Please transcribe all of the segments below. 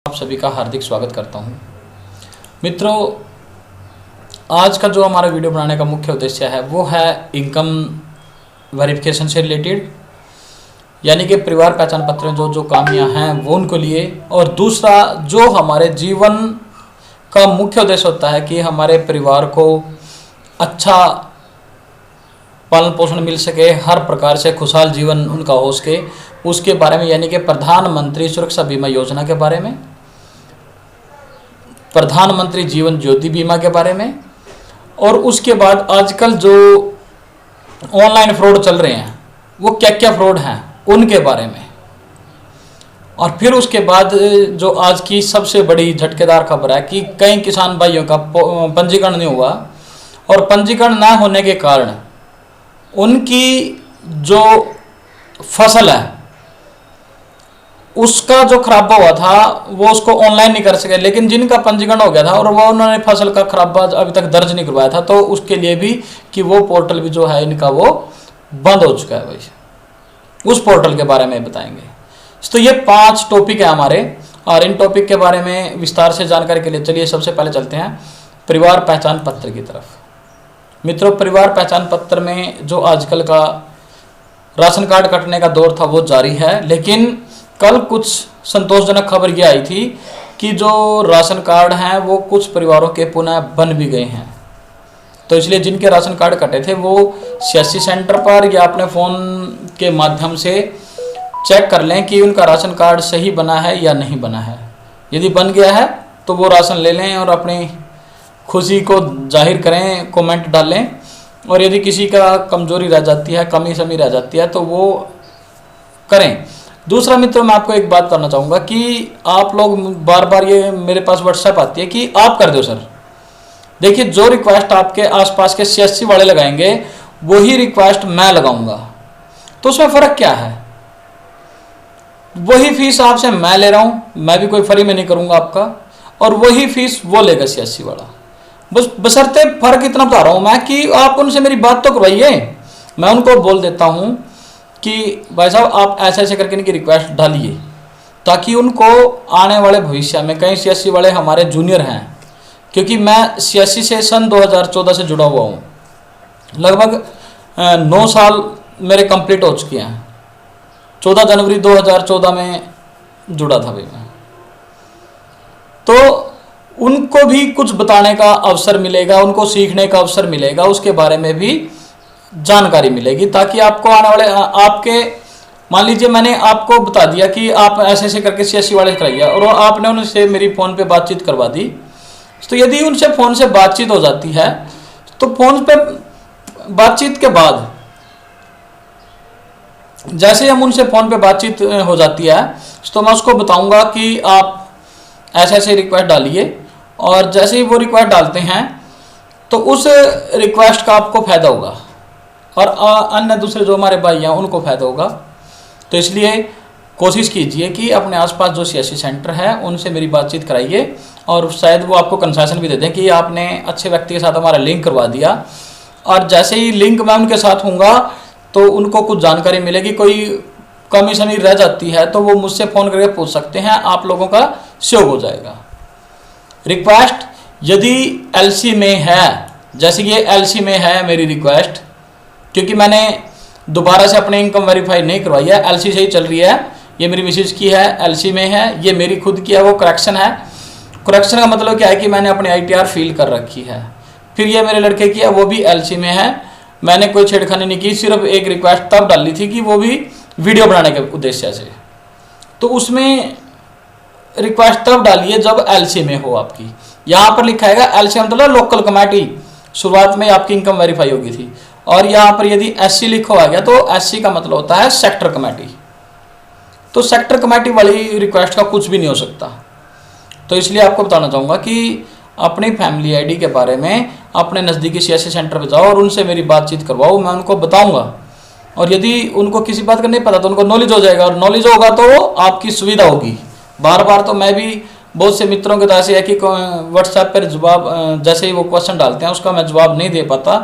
आप सभी का हार्दिक स्वागत करता हूं। मित्रों, आज का जो हमारा वीडियो बनाने का मुख्य उद्देश्य है वो है इनकम वेरिफिकेशन से रिलेटेड, यानी कि परिवार पहचान पत्र जो जो कामियां हैं वो उनको लिए। और दूसरा जो हमारे जीवन का मुख्य उद्देश्य होता है कि हमारे परिवार को अच्छा पालन पोषण मिल सके, हर प्रकार से खुशहाल जीवन उनका हो सके, उसके बारे में, यानी कि प्रधानमंत्री सुरक्षा बीमा योजना के बारे में, प्रधानमंत्री जीवन ज्योति बीमा के बारे में, और उसके बाद आजकल जो ऑनलाइन फ्रॉड चल रहे हैं वो क्या क्या फ्रॉड हैं उनके बारे में। और फिर उसके बाद जो आज की सबसे बड़ी झटकेदार खबर है कि कई किसान भाइयों का पंजीकरण नहीं हुआ, और पंजीकरण ना होने के कारण उनकी जो फसल है उसका जो खराबा हुआ था वो उसको ऑनलाइन नहीं कर सके, लेकिन जिनका पंजीकरण हो गया था और वो उन्होंने फसल का खराबा अभी तक दर्ज नहीं करवाया था, तो उसके लिए भी कि वो पोर्टल भी जो है इनका वो बंद हो चुका है। भाई उस पोर्टल के बारे में बताएंगे। तो ये 5 टॉपिक है हमारे, और इन टॉपिक के बारे में विस्तार से जानकारी के लिए चलिए सबसे पहले चलते हैं परिवार पहचान पत्र की तरफ। मित्रों, परिवार पहचान पत्र में जो आजकल का राशन कार्ड कटने का दौर था वो जारी है, लेकिन कल कुछ संतोषजनक खबर ये आई थी कि जो राशन कार्ड हैं वो कुछ परिवारों के पुनः बन भी गए हैं। तो इसलिए जिनके राशन कार्ड कटे थे वो सीएससी सेंटर पर या अपने फ़ोन के माध्यम से चेक कर लें कि उनका राशन कार्ड सही बना है या नहीं बना है। यदि बन गया है तो वो राशन ले लें और अपनी खुशी को जाहिर करें, कमेंट डालें। और यदि किसी का कमजोरी रह जाती है, कमी समी रह जाती है तो वो करें। दूसरा मित्रों, मैं आपको एक बात करना चाहूँगा कि आप लोग बार बार ये मेरे पास व्हाट्सएप आती है कि आप कर दो सर। देखिए, जो रिक्वेस्ट आपके आसपास के सीएससी वाले लगाएंगे वही रिक्वेस्ट मैं लगाऊंगा, तो उसमें फ़र्क क्या है? वही फीस आपसे मैं ले रहा हूँ, मैं भी कोई फ्री में नहीं करूँगा आपका, और वही फीस वो लेगा सीएससी वाला। बस बशर्ते फ़र्क इतना बता रहा हूँ मैं कि आप उनसे मेरी बात तो करवाइए। मैं उनको बोल देता हूँ कि भाई साहब आप ऐसे ऐसे करके इनकी रिक्वेस्ट डालिए, ताकि उनको आने वाले भविष्य में, कई सीएससी वाले हमारे जूनियर हैं, क्योंकि मैं सीएससी से सन 2014 से जुड़ा हुआ हूँ, लगभग 9 साल मेरे कंप्लीट हो चुके हैं। 14 जनवरी 2014 में जुड़ा था भाई मैं। तो उनको भी कुछ बताने का अवसर मिलेगा, उनको सीखने का अवसर मिलेगा, उसके बारे में भी जानकारी मिलेगी, ताकि आपको आने वाले आपके, मान लीजिए मैंने आपको बता दिया कि आप ऐसे ऐसे करके सीएससी वाले कराइए, और आपने उनसे मेरी फ़ोन पे बातचीत करवा दी। तो यदि उनसे फ़ोन से बातचीत हो जाती है तो फ़ोन पे बातचीत के बाद, जैसे हम उनसे फ़ोन पे बातचीत हो जाती है तो मैं उसको बताऊंगा कि आप ऐसे ऐसे रिक्वेस्ट डालिए, और जैसे ही वो रिक्वेस्ट डालते हैं तो उस रिक्वेस्ट का आपको फ़ायदा होगा, और अन्य दूसरे जो हमारे भाई हैं उनको फ़ायदा होगा। तो इसलिए कोशिश कीजिए कि अपने आसपास जो सीएससी सेंटर है उनसे मेरी बातचीत कराइए, और शायद वो आपको कंसेशन भी दे दें कि आपने अच्छे व्यक्ति के साथ हमारा लिंक करवा दिया। और जैसे ही लिंक मैं उनके साथ हूँगा तो उनको कुछ जानकारी मिलेगी, कोई कमी शमी रह जाती है तो वो मुझसे फ़ोन करके पूछ सकते हैं, आप लोगों का सेव हो जाएगा। रिक्वेस्ट यदि एलसी में है, जैसे ये एलसी में है मेरी रिक्वेस्ट, क्योंकि मैंने दोबारा से अपने इनकम वेरीफाई नहीं करवाई है, एलसी से ही चल रही है। ये मेरी मिसेज की है, एलसी में है। ये मेरी खुद की है, वो करेक्शन है। करेक्शन का मतलब क्या है कि मैंने अपनी आईटीआर फिल कर रखी है। फिर ये मेरे लड़के की है, वो भी एलसी में है। मैंने कोई छेड़खानी नहीं की, सिर्फ एक रिक्वेस्ट तब डाली थी कि वो भी वीडियो बनाने के उद्देश्य से। तो उसमें रिक्वेस्ट तब डालिए जब एलसी में हो आपकी। यहाँ पर लिखा है एलसी मतलब लोकल कमेटी, शुरुआत में आपकी इनकम वेरीफाई होगी थी। और यहाँ पर यदि एससी लिखा हुआ गया तो एससी का मतलब होता है सेक्टर कमेटी। तो सेक्टर कमेटी वाली रिक्वेस्ट का कुछ भी नहीं हो सकता। तो इसलिए आपको बताना चाहूँगा कि अपनी फैमिली आईडी के बारे में अपने नज़दीकी सीएससी सेंटर पर जाओ और उनसे मेरी बातचीत करवाओ, मैं उनको बताऊँगा। और यदि उनको किसी बात का नहीं पता तो उनको नॉलेज हो जाएगा, और नॉलेज होगा तो आपकी सुविधा होगी। बार बार तो मैं भी बहुत से मित्रों के तरह से है कि व्हाट्सएप पर जवाब, जैसे ही वो क्वेश्चन डालते हैं उसका मैं जवाब नहीं दे पाता,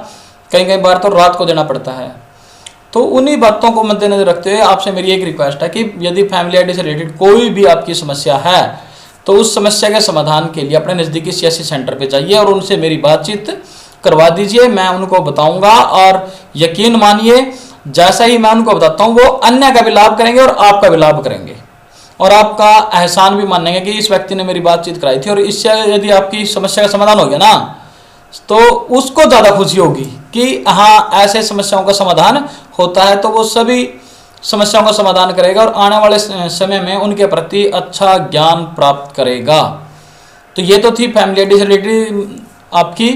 कई बार तो रात को देना पड़ता है। तो उन्हीं बातों को मद्देनजर रखते हुए आपसे मेरी एक रिक्वेस्ट है कि यदि फैमिली आईडी से रिलेटेड कोई भी आपकी समस्या है तो उस समस्या के समाधान के लिए अपने नज़दीकी CSC सेंटर पे जाइए और उनसे मेरी बातचीत करवा दीजिए। मैं उनको बताऊंगा और यकीन मानिए जैसा ही मैं उनको बताता हूँ वो अन्य का भी लाभ करेंगे और आपका भी लाभ करेंगे और आपका एहसान भी मानेंगे कि इस व्यक्ति ने मेरी बातचीत कराई थी। और इससे यदि आपकी समस्या का समाधान हो गया ना तो उसको ज़्यादा खुशी होगी कि हाँ ऐसे समस्याओं का समाधान होता है, तो वो सभी समस्याओं का समाधान करेगा और आने वाले समय में उनके प्रति अच्छा ज्ञान प्राप्त करेगा। तो ये तो थी फैमिली आईडी से रिलेटेड आपकी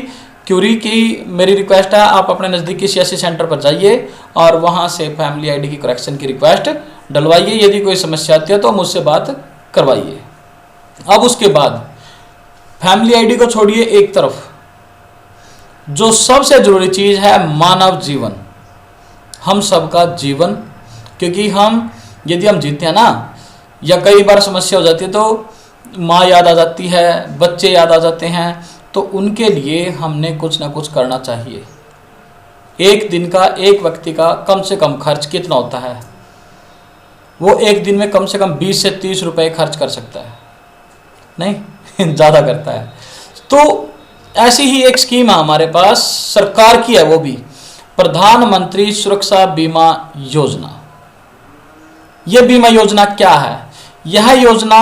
क्यूरी की मेरी रिक्वेस्ट है। आप अपने नज़दीकी CSC सेंटर पर जाइए और वहाँ से फैमिली आईडी की करेक्शन की रिक्वेस्ट डलवाइए। यदि कोई समस्या आती है तो मुझसे बात करवाइए। अब उसके बाद फैमिली आईडी को छोड़िए एक तरफ, जो सबसे जरूरी चीज़ है मानव जीवन, हम सबका जीवन। क्योंकि यदि हम जीते हैं ना, या कई बार समस्या हो जाती है तो माँ याद आ जाती है, बच्चे याद आ जाते हैं, तो उनके लिए हमने कुछ ना कुछ करना चाहिए। एक दिन का एक व्यक्ति का कम से कम खर्च कितना होता है? वो एक दिन में कम से कम 20 से 30 रुपए खर्च कर सकता है, नहीं ज़्यादा करता है। तो ऐसी ही एक स्कीम है हमारे पास, सरकार की है, वो भी प्रधानमंत्री सुरक्षा बीमा योजना। यह बीमा योजना क्या है? यह योजना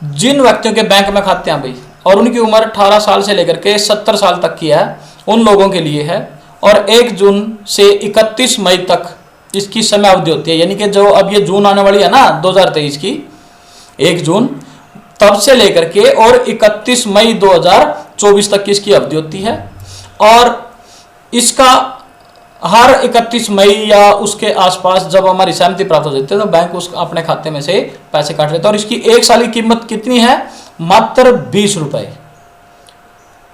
जिन व्यक्तियों के बैंक में खाते हैं भाई और उनकी उम्र 18 साल से लेकर के 70 साल तक की है, उन लोगों के लिए है। और 1 जून से 31 मई तक इसकी समय अवधि होती है। यानी कि जो अब ये जून आने वाली है ना 2023 की 1 जून, तब से लेकर के और 31 मई 2024 तक की इसकी अवधि होती है। और इसका हर 31 मई या उसके आसपास जब हमारी सहमति प्राप्त हो जाती है तो बैंक उस अपने खाते में से पैसे काट लेता है। और इसकी 1 साल की कीमत कितनी है? मात्र 20 रुपए।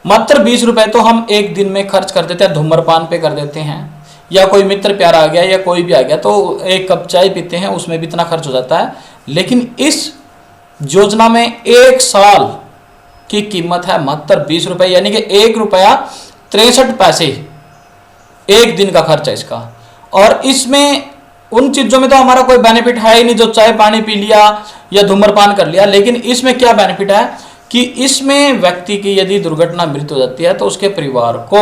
मात्र 20 रुपए तो हम एक दिन में खर्च कर देते हैं, धूम्रपान पे कर देते हैं, या कोई मित्र प्यारा आ गया या कोई भी आ गया तो 1 कप चाय पीते हैं, उसमें भी इतना खर्च हो जाता है। लेकिन इस योजना में 1 साल की कीमत है मात्र 20 रुपए, यानी कि 1 रुपया 63 पैसे एक दिन का खर्च है इसका। और इसमें उन चीजों में तो हमारा कोई बेनिफिट है ही नहीं, जो चाय पानी पी लिया या धूम्रपान कर लिया। लेकिन इसमें क्या बेनिफिट है कि इसमें व्यक्ति की यदि दुर्घटना मृत्यु हो जाती है तो उसके परिवार को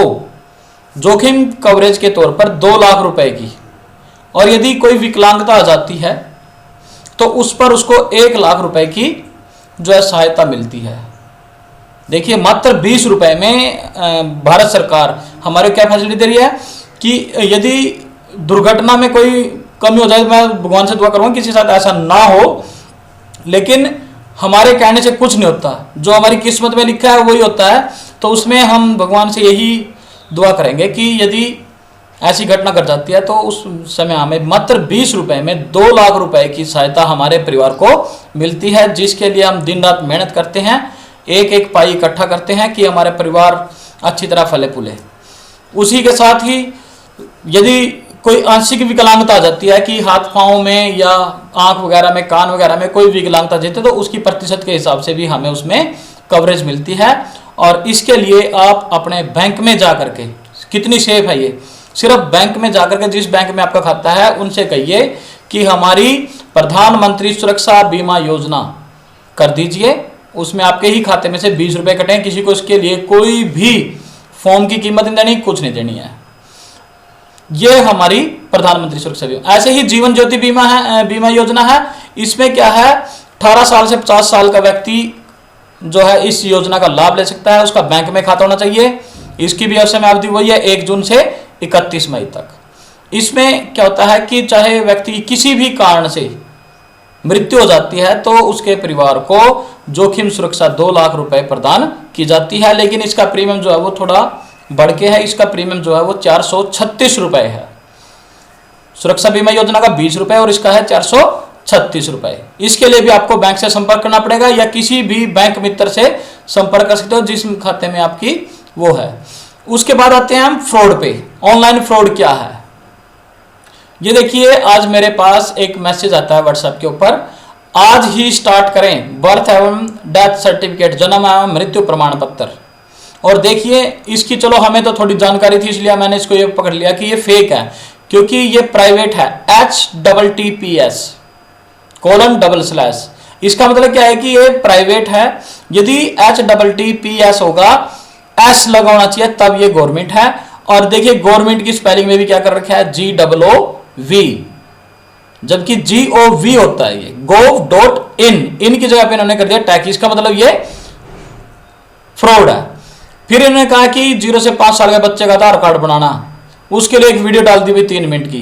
जोखिम कवरेज के तौर पर 2 लाख रुपए की, और यदि कोई विकलांगता आ जाती है तो उस पर उसको 1 लाख रुपए की जो है सहायता मिलती है। देखिए मात्र 20 रुपए में भारत सरकार हमारे क्या फैसिलिटी दे रही है कि यदि दुर्घटना में कोई कमी हो जाए, मैं भगवान से दुआ करूंगा किसी के साथ ऐसा ना हो, लेकिन हमारे कहने से कुछ नहीं होता, जो हमारी किस्मत में लिखा है वही होता है। तो उसमें हम भगवान से यही दुआ करेंगे कि यदि ऐसी घटना घट जाती है तो उस समय हमें मात्र 20 रुपए में 2 लाख रुपए की सहायता हमारे परिवार को मिलती है, जिसके लिए हम दिन रात मेहनत करते हैं, एक एक पाई इकट्ठा करते हैं कि हमारे परिवार अच्छी तरह फले फूले। उसी के साथ ही यदि कोई आंशिक विकलांगता आ जाती है कि हाथ पांव में या आंख वगैरह में, कान वगैरह में कोई विकलांगता देते तो उसकी प्रतिशत के हिसाब से भी हमें उसमें कवरेज मिलती है। और इसके लिए आप अपने बैंक में जा करके, कितनी सेफ है ये, सिर्फ बैंक में जाकर के जिस बैंक में आपका खाता है उनसे कहिए कि हमारी प्रधानमंत्री सुरक्षा बीमा योजना कर दीजिए, उसमें आपके ही खाते में से 20 रुपए कटें। किसी को इसके लिए कोई भी फॉर्म की कीमत नहीं देनी, कुछ नहीं देनी है। ये हमारी प्रधानमंत्री सुरक्षा बीमा। ऐसे ही जीवन ज्योति बीमा है, बीमा योजना है। इसमें क्या है, 18 साल से 50 साल का व्यक्ति जो है इस योजना का लाभ ले सकता है। उसका बैंक में खाता होना चाहिए। इसकी भी समय अवधि वही है 1 जून से 31 मई तक। इसमें क्या होता है कि चाहे व्यक्ति की किसी भी कारण से मृत्यु हो जाती है तो उसके परिवार को जोखिम सुरक्षा 2 लाख रुपए प्रदान की जाती है। लेकिन इसका प्रीमियम जो है वो थोड़ा बढ़ के है, इसका प्रीमियम जो है वो 436 रुपए है। सुरक्षा बीमा योजना का 20 रुपए और इसका है 436 रुपए। इसके लिए भी आपको बैंक से संपर्क करना पड़ेगा या किसी भी बैंक मित्र से संपर्क कर सकते हो जिस खाते में आपकी वो है। उसके बाद आते हैं हम फ्रॉड पे। ऑनलाइन फ्रॉड क्या है ये देखिए, आज मेरे पास एक मैसेज आता है व्हाट्सएप के ऊपर, आज ही स्टार्ट करें बर्थ एवं डेथ सर्टिफिकेट, जन्म एवं मृत्यु प्रमाण पत्र। और देखिए इसकी चलो हमें तो थोड़ी जानकारी थी इसलिए मैंने इसको ये पकड़ लिया कि ये फेक है, क्योंकि ये प्राइवेट है। HTTPS:// इसका मतलब क्या है कि ये प्राइवेट है। यदि HTTPS होगा, एस लगा होना चाहिए, तब ये गवर्नमेंट है। और देखिए गवर्नमेंट की स्पेलिंग में भी क्या कर रखा है, GOOV, जबकि GOV होता है ये gov.in, इन की जगह पे इन्होंने कर दिया टैक्स। इसका मतलब ये फ्रॉड है। फिर इन्होंने कहा कि 0 से 5 साल के बच्चे का आधार कार्ड बनाना, उसके लिए एक वीडियो डाल दी हुई 3 मिनट की।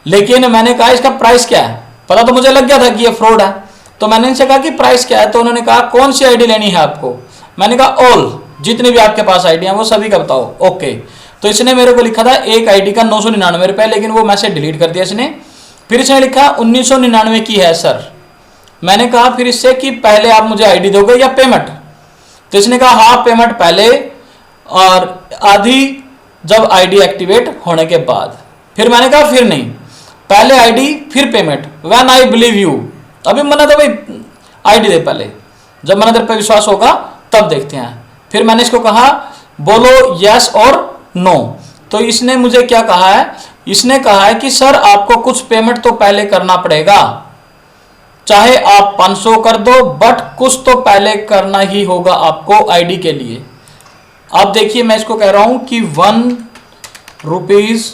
लेकिन मैंने कहा इसका प्राइस क्या है, पता तो मुझे लग गया था कि ये फ्रॉड है। तो मैंने इनसे कहा कि प्राइस क्या है, तो उन्होंने कहा कौन सी आईडी लेनी है आपको। मैंने कहा ऑल, जितनी भी आपके पास आईडी है वो सभी का बताओ। ओके, तो इसने मेरे को लिखा था एक आईडी का 999 रुपये, लेकिन वो मैसेज डिलीट कर दिया इसने। फिर इसने लिखा 1999 की है सर। मैंने कहा फिर इससे कि पहले आप मुझे आईडी दोगे या पेमेंट। तो इसने कहा हाँ पेमेंट पहले और आधी जब आईडी एक्टिवेट होने के बाद। फिर मैंने कहा फिर नहीं, पहले आईडी फिर payment, when I believe you. अभी मैंने तो भाई आईडी दे पहले, जब मैंने तेरे पे विश्वास होगा तब देखते हैं। फिर मैंने इसको कहा बोलो यस और नो। तो इसने मुझे क्या कहा है, इसने कहा है कि सर आपको कुछ पेमेंट तो पहले करना पड़ेगा, चाहे आप 500 कर दो, बट कुछ तो पहले करना ही होगा आपको आईडी के लिए। अब देखिए मैं इसको कह रहा हूं कि 1 रुपीज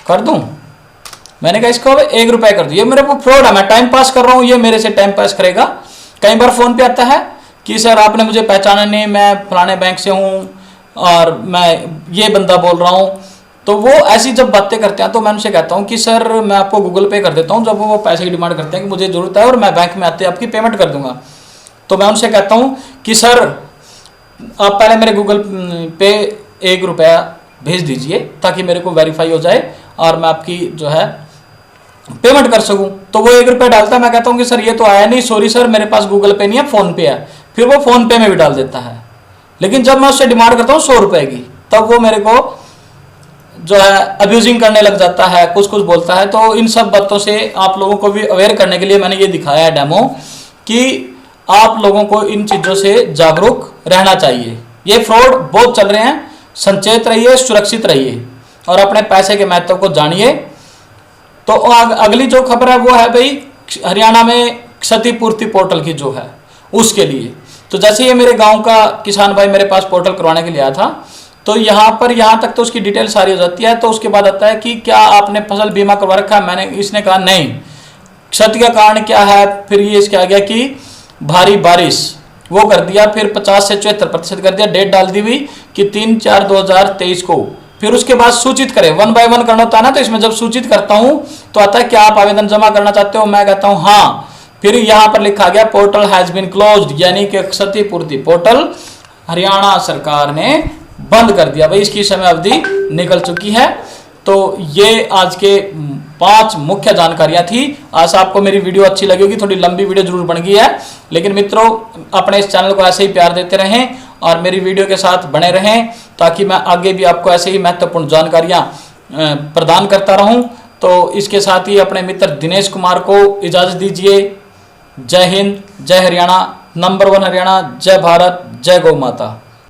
कर दूं। मैंने कहा इसको 1 रुपया कर दो। ये मेरे को फ्रॉड है, मैं टाइम पास कर रहा हूं, ये मेरे से टाइम पास करेगा। कई बार फोन पे आता है कि सर आपने मुझे पहचाना नहीं, मैं फलाने बैंक से हूं और मैं ये बंदा बोल रहा हूं। तो वो ऐसी जब बातें करते हैं तो मैं उनसे कहता हूं कि सर मैं आपको गूगल पे कर देता हूं। जब वो पैसे की डिमांड करते हैं कि मुझे जरूरत है और मैं बैंक में आते आपकी पेमेंट कर दूंगा, तो मैं उनसे कहता हूं कि सर आप पहले मेरे गूगल पे 1 रुपया भेज दीजिए ताकि मेरे को वेरीफाई हो जाए और मैं आपकी जो है पेमेंट कर सकूं। तो वो 1 रुपया डालता है, मैं कहता हूं कि सर ये तो आया नहीं, सॉरी सर मेरे पास गूगल पे नहीं है, फोन पे है। फिर वो फोन पे में भी डाल देता है। लेकिन जब मैं उससे डिमांड करता हूं 100 रुपए की, तब वो मेरे को जो है अब्यूजिंग करने लग जाता है, कुछ कुछ बोलता है। तो इन सब बातों से आप लोगों को भी अवेयर करने के लिए मैंने ये दिखाया है डेमो कि आप लोगों को इन चीज़ों से जागरूक रहना चाहिए। ये फ्रॉड बहुत चल रहे हैं, सचेत रहिए, सुरक्षित रहिए और अपने पैसे के महत्व को जानिए। तो अगली जो खबर है वो है भाई हरियाणा में क्षतिपूर्ति पोर्टल की जो है उसके लिए। तो जैसे ये मेरे गांव का किसान भाई मेरे पास पोर्टल करवाने के लिए आया था, तो यहाँ तक तो उसकी डिटेल सारी हो जाती है। तो उसके बाद आता है कि क्या आपने फसल बीमा करवा रखा है। मैंने इसने कहा नहीं। क्षति का कारण क्या है, फिर ये इसके आ गया कि भारी बारिश, वो कर दिया। फिर 50 से 74% कर दिया। डेट डाल दी हुई कि 3/4/2023 को। फिर उसके बाद सूचित करें, 1 बाय 1 करना होता है ना। तो इसमें जब सूचित करता हूं तो आता है क्या आप आवेदन जमा करना चाहते हो, मैं कहता हूं हाँ। फिर यहां पर लिखा गया पोर्टल हैज बीन क्लोज्ड, यानी कि क्षतिपूर्ति पोर्टल हरियाणा सरकार ने बंद कर दिया। भाई इसकी समय अवधि निकल चुकी है। तो ये आज के 5 मुख्य जानकारियां थी। आशा आपको मेरी वीडियो अच्छी लगी होगी। थोड़ी लंबी वीडियो जरूर बन गई है, लेकिन मित्रों अपने इस चैनल को ऐसे ही प्यार देते रहें और मेरी वीडियो के साथ बने रहें ताकि मैं आगे भी आपको ऐसे ही महत्वपूर्ण जानकारियां प्रदान करता रहूं। तो इसके साथ ही अपने मित्र दिनेश कुमार को इजाज़त दीजिए। जय हिंद, जय हरियाणा, नंबर 1 हरियाणा, जय भारत, जय गौ माता।